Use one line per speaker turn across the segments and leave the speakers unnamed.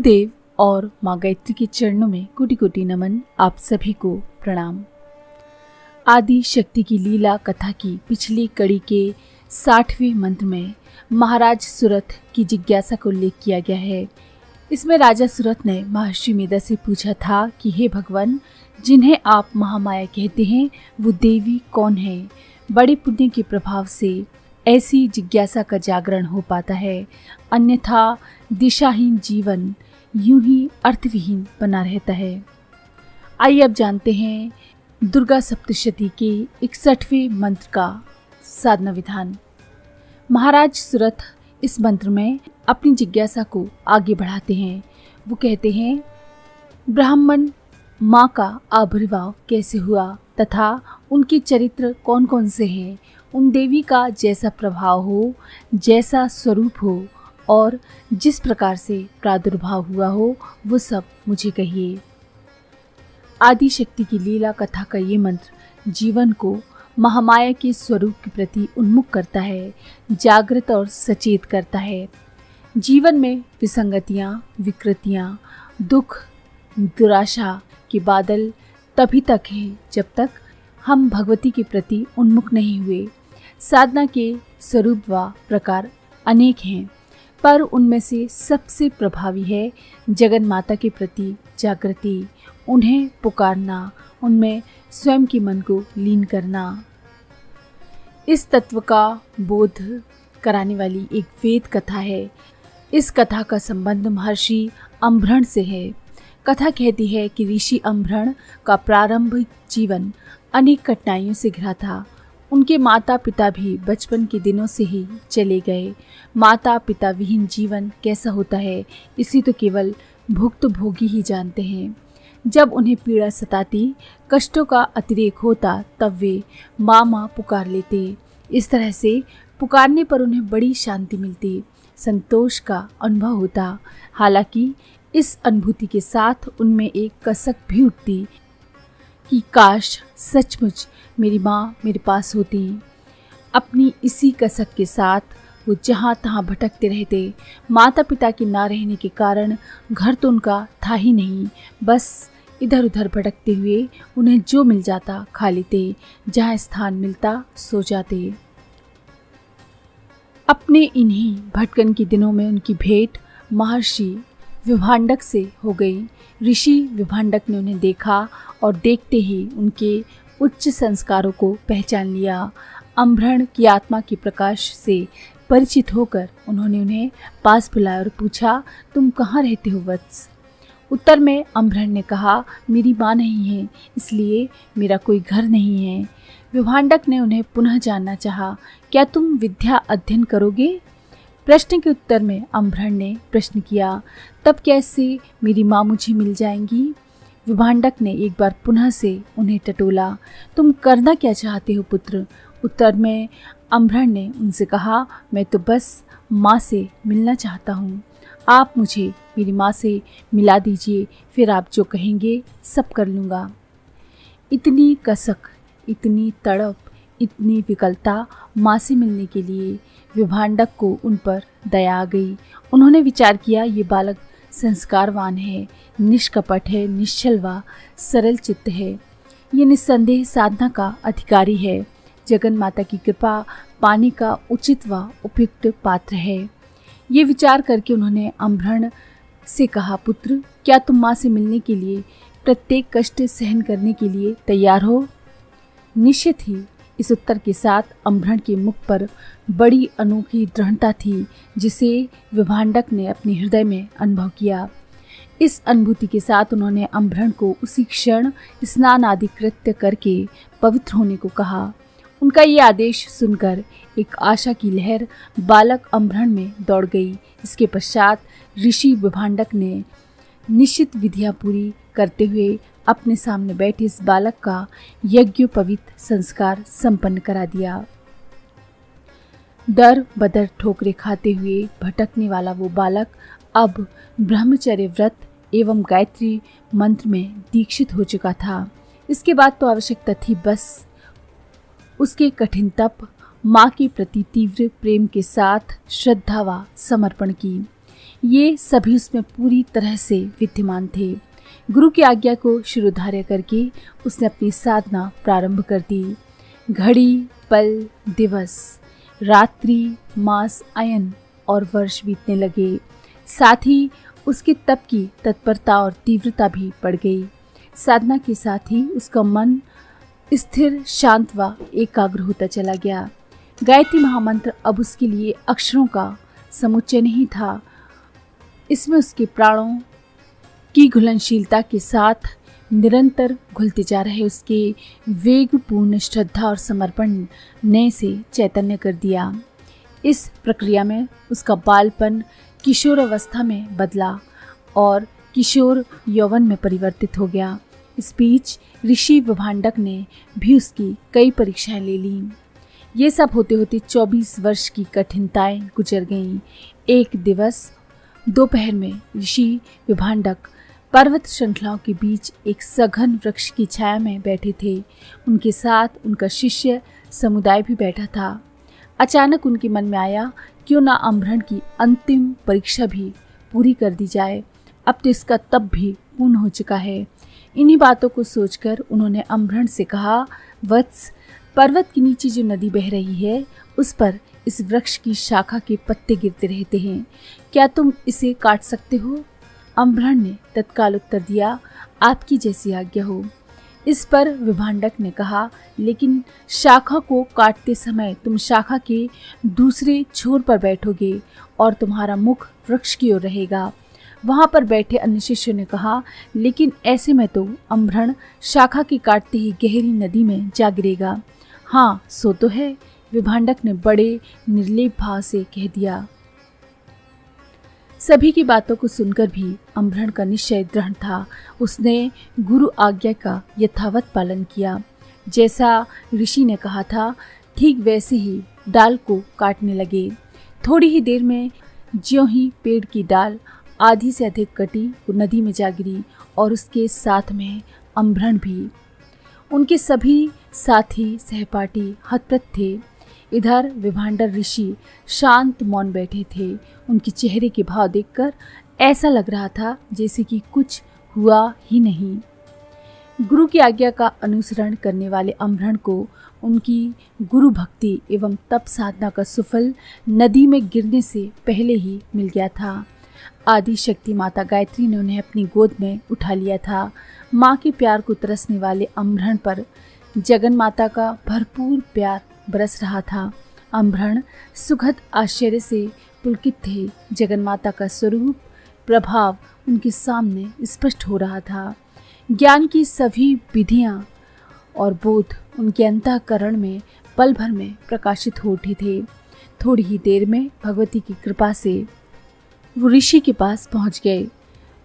गुरुदेव और माँ गायत्री के चरणों में कोटि कोटि नमन। आप सभी को प्रणाम। आदि शक्ति की लीला कथा की पिछली कड़ी के 60वें मंत्र में महाराज सुरथ की जिज्ञासा को उल्लेख किया गया है। इसमें राजा सुरथ ने महर्षि मेधा से पूछा था कि हे भगवान, जिन्हें आप महामाया कहते हैं वो देवी कौन है? बड़े पुण्य के प्रभाव से ऐसी जिज्ञासा का जागरण हो पाता है, अन्यथा दिशाहीन जीवन यूं ही अर्थविहीन बना रहता है। आइए अब जानते हैं दुर्गा सप्तशती के 61वें मंत्र का साधना विधान। महाराज सुरथ इस मंत्र में अपनी जिज्ञासा को आगे बढ़ाते हैं। वो कहते हैं, ब्राह्मण माँ का आविर्भाव कैसे हुआ तथा उनके चरित्र कौन कौन से हैं? उन देवी का जैसा प्रभाव हो, जैसा स्वरूप हो और जिस प्रकार से प्रादुर्भाव हुआ हो, वो सब मुझे कहिए। आदि शक्ति की लीला कथा का ये मंत्र जीवन को महामाया के स्वरूप के प्रति उन्मुख करता है, जागृत और सचेत करता है। जीवन में विसंगतियाँ, विकृतियाँ, दुख, दुराशा के बादल तभी तक हैं जब तक हम भगवती के प्रति उन्मुख नहीं हुए। साधना के स्वरूप व प्रकार अनेक हैं, पर उनमें से सबसे प्रभावी है जगन माता के प्रति जागृति, उन्हें पुकारना, उनमें स्वयं के मन को लीन करना। इस तत्व का बोध कराने वाली एक वेद कथा है। इस कथा का संबंध महर्षि अम्भृण से है। कथा कहती है कि ऋषि अम्भृण का प्रारंभिक जीवन अनेक कठिनाइयों से घिरा था। उनके माता पिता भी बचपन के दिनों से ही चले गए। माता पिता विहीन जीवन कैसा होता है, इसी तो केवल भुक्तभोगी ही जानते हैं। जब उन्हें पीड़ा सताती, कष्टों का अतिरेक होता, तब वे माँ माँ पुकार लेते। इस तरह से पुकारने पर उन्हें बड़ी शांति मिलती, संतोष का अनुभव होता। हालांकि इस अनुभूति के साथ उनमें एक कसक भी उठती कि काश सचमुच मेरी माँ मेरे पास होती। अपनी इसी कसक के साथ वो जहाँ तहाँ भटकते रहते। माता पिता के ना रहने के कारण घर तो उनका था ही नहीं, बस इधर उधर भटकते हुए उन्हें जो मिल जाता खा लेते, जहाँ स्थान मिलता सो जाते। अपने इन्हीं भटकन के दिनों में उनकी भेंट महर्षि विभांडक से हो गई। ऋषि विभांडक ने उन्हें देखा और देखते ही उनके उच्च संस्कारों को पहचान लिया। अम्भृण की आत्मा के प्रकाश से परिचित होकर उन्होंने उन्हें पास बुलाया और पूछा, तुम कहाँ रहते हो वत्स? उत्तर में अम्भृण ने कहा, मेरी माँ नहीं है, इसलिए मेरा कोई घर नहीं है। विभांडक ने उन्हें पुनः जानना चाहा, क्या तुम विद्या अध्ययन करोगे? प्रश्न के उत्तर में अम्भृण ने प्रश्न किया, तब कैसे मेरी माँ मुझे मिल जाएंगी? विभांडक ने एक बार पुनः से उन्हें टटोला, तुम करना क्या चाहते हो पुत्र? उत्तर में अम्भृण ने उनसे कहा, मैं तो बस माँ से मिलना चाहता हूँ। आप मुझे मेरी माँ से मिला दीजिए, फिर आप जो कहेंगे सब कर लूँगा। इतनी कसक, इतनी तड़प, इतनी विकलता माँ से मिलने के लिए विभांडक को उन पर दया आ गई। उन्होंने विचार किया, ये बालक संस्कारवान है, निष्कपट है, निश्चल व सरल चित्त है, ये निस्संदेह साधना का अधिकारी है, जगन माता की कृपा पाने का उचित व उपयुक्त पात्र है। ये विचार करके उन्होंने अम्भृण से कहा, पुत्र, क्या तुम माँ से मिलने के लिए, प्रत्येक कष्ट सहन करने के लिए तैयार हो? निश्चित ही। इस उत्तर के साथ अम्भृण के मुख पर बड़ी अनोखी दृढ़ता थी, जिसे विभांडक ने अपने हृदय में अनुभव किया। इस अनुभूति के साथ उन्होंने अम्भृण को उसी क्षण स्नान आदि कृत्य करके पवित्र होने को कहा। उनका ये आदेश सुनकर एक आशा की लहर बालक अम्भृण में दौड़ गई। इसके पश्चात ऋषि विभांडक ने निश्चित विधियां पूरी करते हुए अपने सामने बैठे इस बालक का यज्ञोपवीत संस्कार संपन्न करा दिया। दर बदर ठोकरे खाते हुए भटकने वाला वो बालक अब ब्रह्मचर्य व्रत एवं गायत्री मंत्र में दीक्षित हो चुका था। इसके बाद तो आवश्यकता थी बस उसके कठिन तप, माँ के प्रति तीव्र प्रेम के साथ श्रद्धा व समर्पण की। ये सभी उसमें पूरी तरह से विद्यमान थे। गुरु की आज्ञा को शिरोधार्य करके उसने अपनी साधना प्रारंभ कर दी। घड़ी, पल, दिवस, रात्रि, मास, अयन और वर्ष बीतने लगे। साथ ही उसके तप की तत्परता और तीव्रता भी बढ़ गई। साधना के साथ ही उसका मन स्थिर, शांत व एकाग्र होता चला गया। गायत्री महामंत्र अब उसके लिए अक्षरों का समुच्चय नहीं था, इसमें उसके प्राणों की घुलनशीलता के साथ निरंतर घुलते जा रहे उसके वेगपूर्ण श्रद्धा और समर्पण ने से चैतन्य कर दिया। इस प्रक्रिया में उसका बालपन किशोर अवस्था में बदला और किशोर यौवन में परिवर्तित हो गया। इस बीच ऋषि विभांडक ने भी उसकी कई परीक्षाएं ले लीं। ये सब होते होते 24 वर्ष की कठिनताएं गुजर गईं। एक दिवस दोपहर में ऋषि विभांडक पर्वत श्रृंखलाओं के बीच एक सघन वृक्ष की छाया में बैठे थे। उनके साथ उनका शिष्य समुदाय भी बैठा था। अचानक उनके मन में आया, क्यों ना अम्भरण की अंतिम परीक्षा भी पूरी कर दी जाए। अब तो इसका तप भी पूर्ण हो चुका है। इन्हीं बातों को सोचकर उन्होंने अम्भरण से कहा, वत्स, पर्वत के नीचे जो नदी बह रही है उस पर इस वृक्ष की शाखा के पत्ते गिरते रहते हैं, क्या तुम इसे काट सकते हो? अम्भरण ने तत्काल उत्तर दिया, आपकी जैसी आज्ञा हो। इस पर विभांडक ने कहा, लेकिन शाखा को काटते समय तुम शाखा के दूसरे छोर पर बैठोगे और तुम्हारा मुख वृक्ष की ओर रहेगा। वहां पर बैठे अन्य शिष्यों ने कहा, लेकिन ऐसे में तो अम्भरण शाखा के काटते ही गहरी नदी में जा गिरेगा। हाँ, सो तो है, विभांडक ने बड़े निर्लेप भाव से कह दिया। सभी की बातों को सुनकर भी अम्भरण का निश्चय दृढ़ था। उसने गुरु आज्ञा का यथावत पालन किया। जैसा ऋषि ने कहा था, ठीक वैसे ही डाल को काटने लगे। थोड़ी ही देर में ज्यों ही पेड़ की डाल आधी से अधिक कटी, वो नदी में जा गिरी और उसके साथ में अम्भरण भी। उनके सभी साथी सहपाठी हतप्रभ थे। इधर विभांडर ऋषि शांत मौन बैठे थे। उनके चेहरे के भाव देखकर ऐसा लग रहा था जैसे कि कुछ हुआ ही नहीं। गुरु की आज्ञा का अनुसरण करने वाले अम्भरण को उनकी गुरु भक्ति एवं तप साधना का सुफल नदी में गिरने से पहले ही मिल गया था। आदि शक्ति माता गायत्री ने उन्हें अपनी गोद में उठा लिया था। माँ के प्यार को तरसने वाले अम्भरण पर जगन माता का भरपूर प्यार बरस रहा था। अम्भरण सुखद आश्चर्य से पुलकित थे। जगन माता का स्वरूप प्रभाव उनके सामने स्पष्ट हो रहा था। ज्ञान की सभी विधियां और बोध उनके अंतःकरण में पल भर में प्रकाशित हो उठे थे। थोड़ी ही देर में भगवती की कृपा से वो ऋषि के पास पहुंच गए।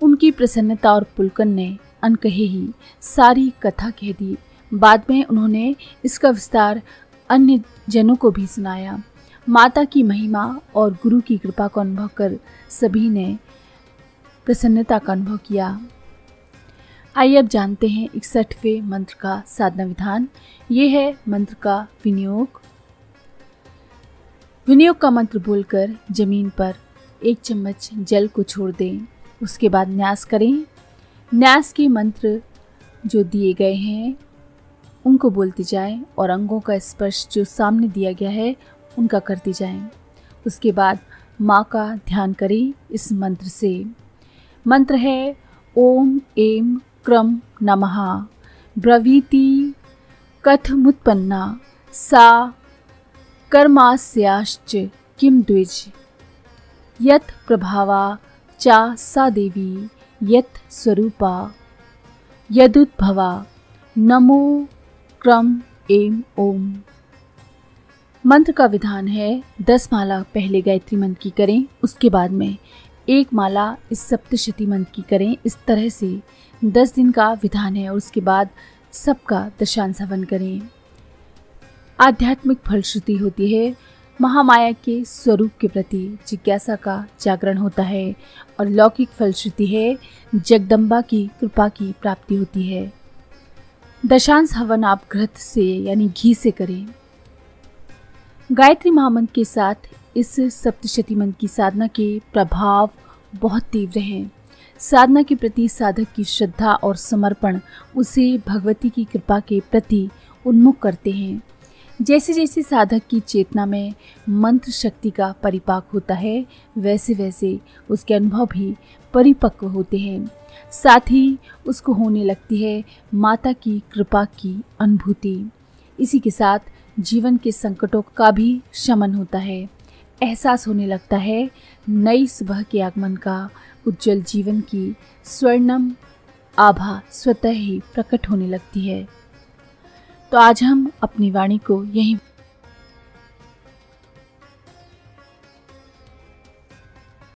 उनकी प्रसन्नता और पुलकन ने अनकहे ही सारी कथा कह दी। बाद में उन्होंने इसका विस्तार अन्य जनों को भी सुनाया। माता की महिमा और गुरु की कृपा को अनुभव कर सभी ने प्रसन्नता का अनुभव किया। आइए अब जानते हैं 61वें मंत्र का साधना विधान। ये है मंत्र का विनियोग। विनियोग का मंत्र बोलकर जमीन पर 1 चम्मच जल को छोड़ दें। उसके बाद न्यास करें। न्यास के मंत्र जो दिए गए हैं उनको बोलती जाएं और अंगों का स्पर्श जो सामने दिया गया है उनका करती जाएं। उसके बाद माँ का ध्यान करें इस मंत्र से। मंत्र है ओम एम क्रम नमः ब्रवीति कथमुत्पन्ना सा कर्मास्याश्च किम द्विज यत् प्रभावा चा सा देवी यत् स्वरूपा यदुद्भवा नमो क्रम एम ओम। मंत्र का विधान है 10 माला पहले गायत्री मंत्र की करें, उसके बाद में 1 माला इस सप्तशती मंत्र की करें। इस तरह से 10 दिन का विधान है और उसके बाद सबका दशांश हवन करें। आध्यात्मिक फलश्रुति होती है। महामाया के स्वरूप के प्रति जिज्ञासा का जागरण होता है और लौकिक फलश्रुति है जगदम्बा की कृपा की प्राप्ति होती है। दशांश हवन आप घृत से यानी घी से करें। गायत्री महामंत्र के साथ इस सप्तशती मंत्र की साधना के प्रभाव बहुत तीव्र हैं। साधना के प्रति साधक की श्रद्धा और समर्पण उसे भगवती की कृपा के प्रति उन्मुख करते हैं। जैसे जैसे साधक की चेतना में मंत्र शक्ति का परिपाक होता है, वैसे वैसे उसके अनुभव भी परिपक्व होते हैं। साथ ही उसको होने लगती है माता की कृपा की अनुभूति। इसी के साथ जीवन के संकटों का भी शमन होता है। एहसास होने लगता है नई सुबह के आगमन का। उज्जवल जीवन की स्वर्णिम आभा स्वतः ही प्रकट होने लगती है। तो आज हम अपनी वाणी को यहीं